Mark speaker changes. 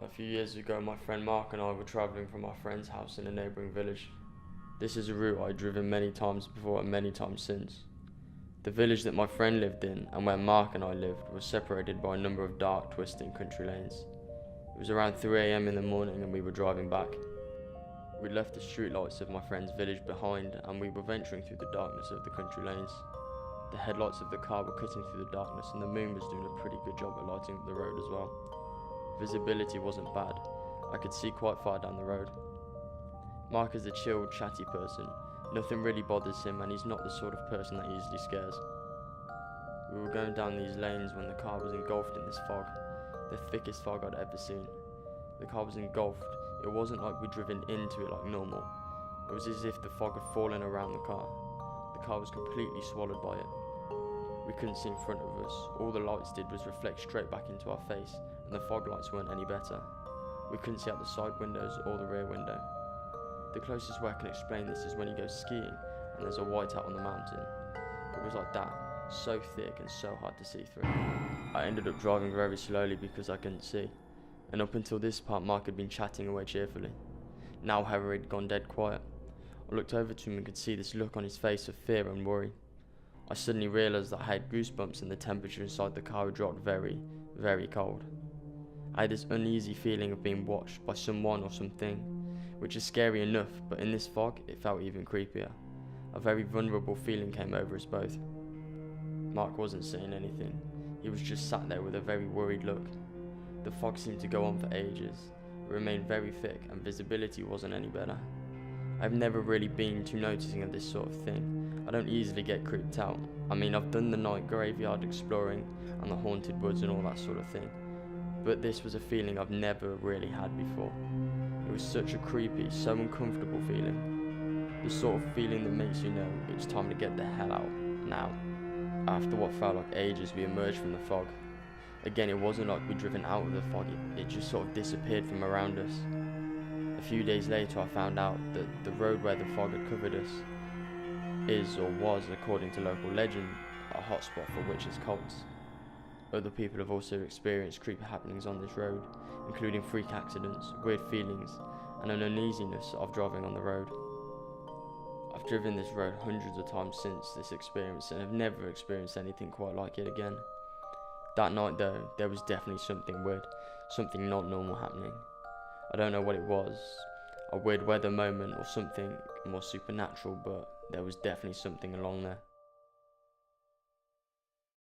Speaker 1: A few years ago, my friend Mark and I were travelling from our friend's house in a neighbouring village. This is a route I'd driven many times before and many times since. The village that my friend lived in and where Mark and I lived was separated by a number of dark, twisting country lanes. It was around 3 a.m. in the morning and we were driving back. We'd left the streetlights of my friend's village behind and we were venturing through the darkness of the country lanes. The headlights of the car were cutting through the darkness and the moon was doing a pretty good job at lighting up the road as well. Visibility wasn't bad. I could see quite far down the road. Mark is a chilled, chatty person. Nothing really bothers him and he's not the sort of person that easily scares. We were going down these lanes when the car was engulfed in this fog, the thickest fog I'd ever seen. The car was engulfed. It wasn't like we'd driven into it like normal. It was as if the fog had fallen around the car. The car was completely swallowed by it. We couldn't see in front of us. All the lights did was reflect straight back into our face, and the fog lights weren't any better. We couldn't see out the side windows or the rear window. The closest way I can explain this is when you go skiing and there's a whiteout on the mountain. It was like that, so thick and so hard to see through. I ended up driving very slowly because I couldn't see, and up until this part Mark had been chatting away cheerfully. Now however he'd gone dead quiet. I looked over to him and could see this look on his face of fear and worry. I suddenly realised that I had goosebumps and the temperature inside the car had dropped very, very cold. I had this uneasy feeling of being watched by someone or something, which is scary enough, but in this fog it felt even creepier. A very vulnerable feeling came over us both. Mark wasn't saying anything. He was just sat there with a very worried look. The fog seemed to go on for ages. It remained very thick and visibility wasn't any better. I've never really been too noticing of this sort of thing. I don't easily get creeped out. I mean, I've done the night graveyard exploring and the haunted woods and all that sort of thing. But this was a feeling I've never really had before. It was such a creepy, so uncomfortable feeling. The sort of feeling that makes you know it's time to get the hell out, now. After what felt like ages, we emerged from the fog. Again, it wasn't like we'd driven out of the fog, it just sort of disappeared from around us. A few days later I found out that the road where the fog had covered us is, or was, according to local legend, a hotspot for witches' cults. Other people have also experienced creepy happenings on this road, including freak accidents, weird feelings, and an uneasiness of driving on the road. I've driven this road hundreds of times since this experience and have never experienced anything quite like it again. That night though, there was definitely something weird, something not normal happening. I don't know what it was, a weird weather moment or something more supernatural, but there was definitely something along there.